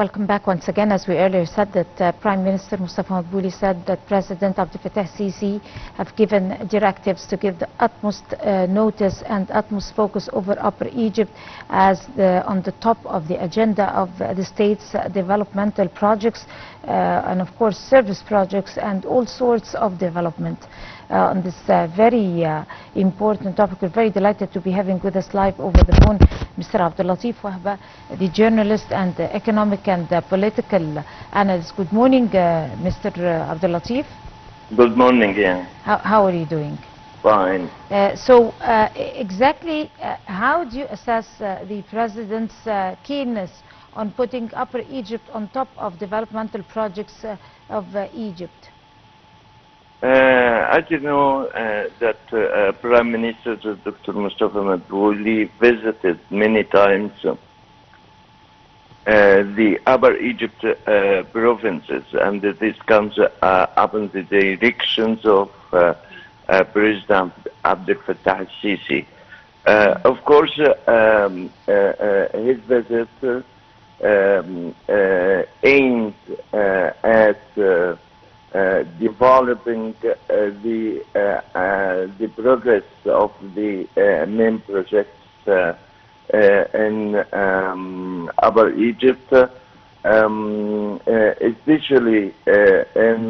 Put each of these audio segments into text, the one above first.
Welcome back once again. As we earlier said, that Prime Minister Mustafa Madbouli said that President Abdul Fattah Sisi have given directives to give the utmost notice and utmost focus over Upper Egypt as on the top of the agenda of the state's developmental projects and of course service projects and all sorts of development. On this very important topic. We're very delighted to be having with us live over the phone Mr. Abdul Latif Wahba, the journalist and economic and political analyst. Good morning, Mr. Abdul Latif. Good morning, yeah. How are you doing? Fine. Exactly how do you assess the President's keenness on putting Upper Egypt on top of developmental projects of Egypt? As you know, that Prime Minister Dr. Mustafa Madbouli visited many times the Upper Egypt provinces, and this comes upon the directions of President Abdul Fattah Sisi. Of course, his visit aims at developing the progress of the main projects in Upper Egypt, especially in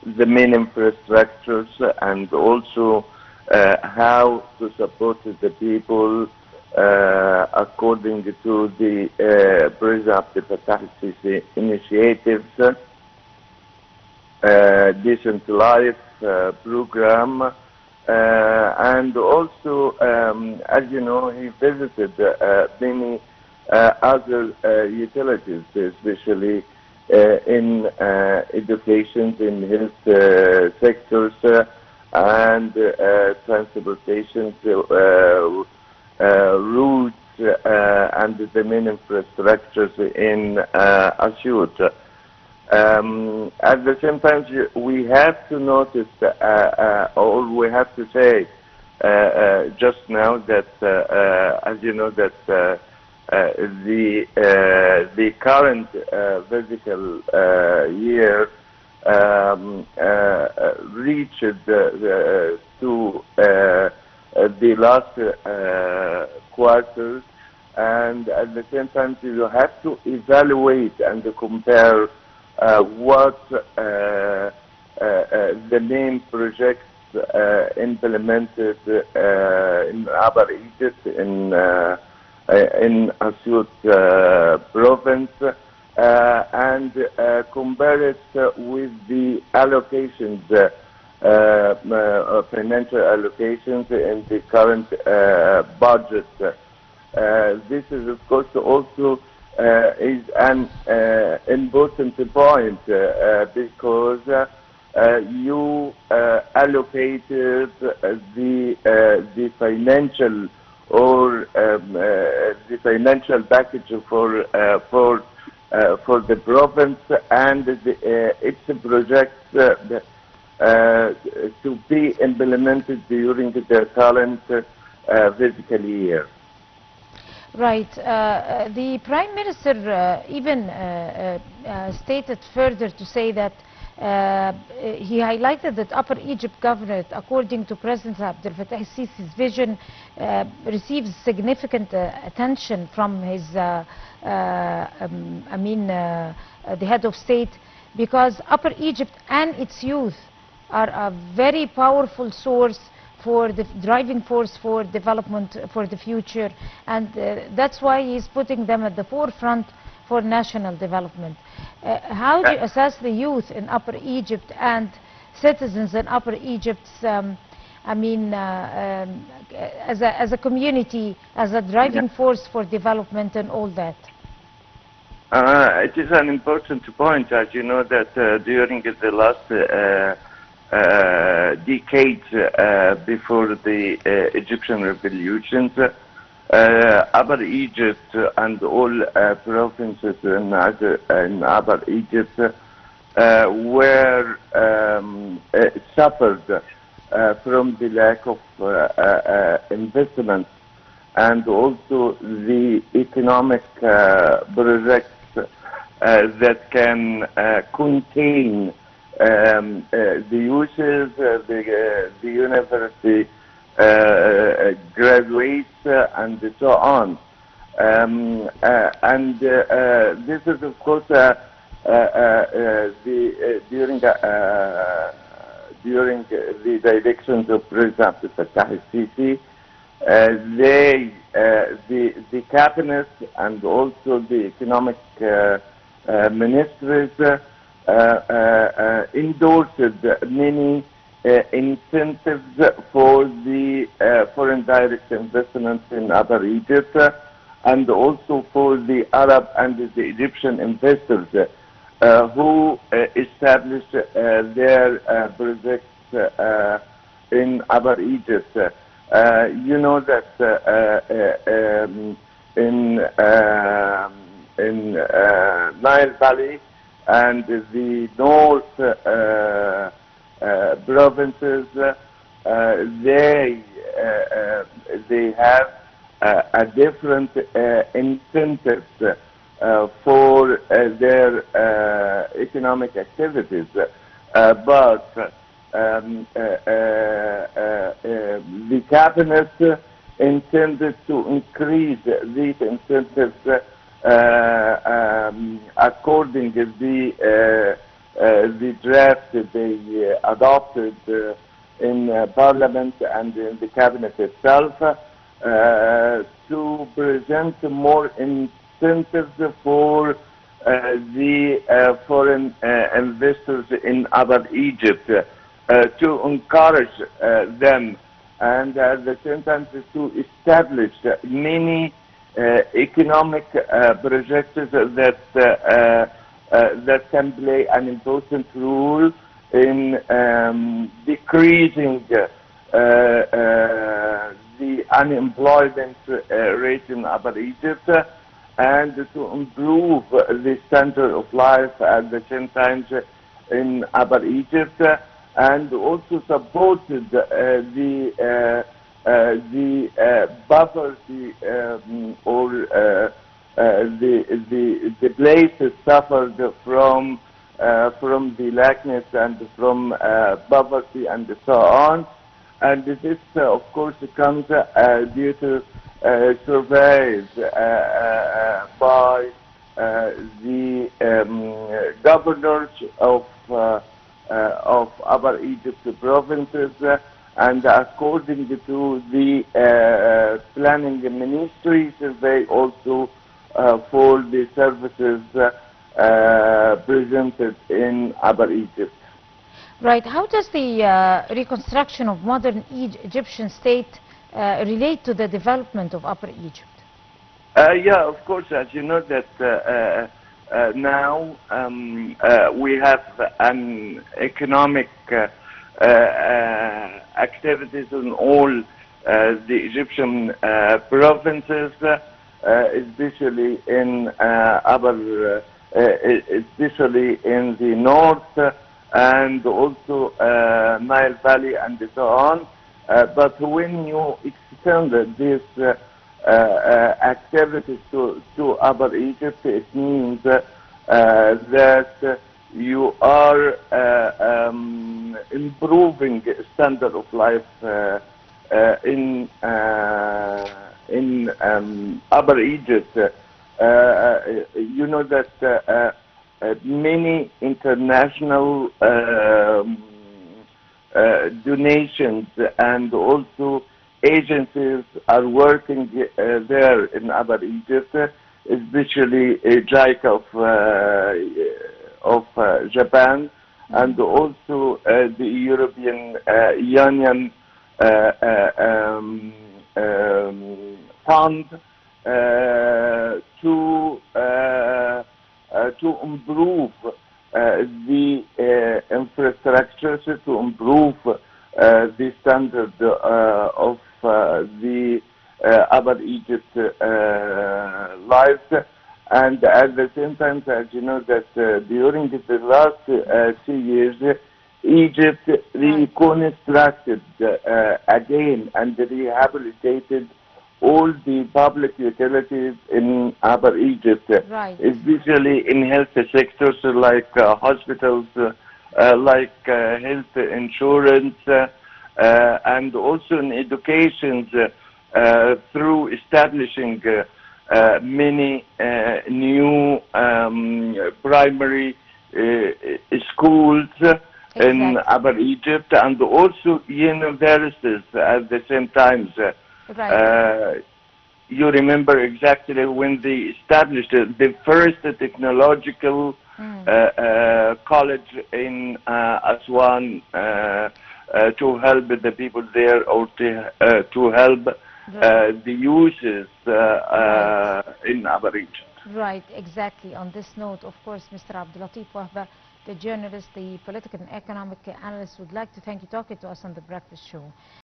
the main infrastructures, and also how to support the people according to the President Abdul Fattah Sisi initiatives, decent life program, and also, as you know, he visited many other utilities, especially in education, in health sectors, and transportation, routes, and the main infrastructures in Asyut. At the same time, we have to notice, or we have to say just now that, as you know, that the current fiscal year reached to the last quarter, and at the same time you have to evaluate and compare what the main projects implemented in Upper Egypt, in Asyut province, and compare it with the allocations, financial allocations in the current budget. This is, of course, also is an important point because you allocated the financial or the financial package for the province and its projects to be implemented during the current fiscal year. Right. The Prime Minister even stated further to say that he highlighted that Upper Egypt Governorate, according to President Abdul Fattah Sisi's vision, receives significant attention from his, the head of state, because Upper Egypt and its youth are a very powerful source for the driving force for development for the future, and that's why he's putting them at the forefront for national development. How do you assess the youth in Upper Egypt and citizens in Upper Egypt, as a community, as a driving force for development and all that? It is an important point, as you know, that during the last decades before the Egyptian revolutions, Upper Egypt and all provinces in Upper Egypt were suffered from the lack of investment and also the economic projects that can contain the uses, the university graduates, and so on. This is, of course, during the directions of President Abdul al-Sisi, the cabinet and also the economic ministries endorsed many incentives for the foreign direct investments in Upper Egypt, and also for the Arab and the Egyptian investors who established their projects in Upper Egypt. You know that in Nile Valley and the north provinces, they have a different incentives for their economic activities, but the cabinet intended to increase these incentives according to the draft they adopted in Parliament and in the cabinet itself, to present more incentives for the foreign investors in Upper Egypt, to encourage them, and at the same time to establish many economic projects that can play an important role in decreasing the unemployment rate in Upper Egypt, and to improve the standard of life at the same time in Upper Egypt, and also supported the poverty or the places suffered from the lackness and from poverty and so on. And this, of course, comes due to surveys by the governors of Upper Egypt provinces, and according to the planning ministry survey also for the services presented in Upper Egypt. Right. How does the reconstruction of modern Egyptian state relate to the development of Upper Egypt? Yeah, of course, as you know that now we have an economic activities in all the Egyptian provinces, especially in especially in the north and also Nile Valley and so on. But when you extend this activities to Upper Egypt, it means that you are improving standard of life in Upper Egypt. You know that many international donations and also agencies are working there in Upper Egypt, especially JICA of Japan, and also the European Union fund to improve the infrastructures, to improve the standard of the Upper Egypt lives. And at the same time, as you know, that during the last 2 years, Egypt reconstructed again and rehabilitated all the public utilities in Upper Egypt, Right. especially in health sectors like hospitals, like health insurance, and also in education through establishing many new primary schools in Exactly. Upper Egypt, and also universities at the same time. Right. You remember exactly when they established the first technological college in Aswan to help the people there, or to help Right. the youths Right. in Upper Egypt. Right, exactly. On this note, of course, Mr. Abdul Latif Wahba, the journalist, the political and economic analyst, would like to thank you talking to us on the Breakfast Show.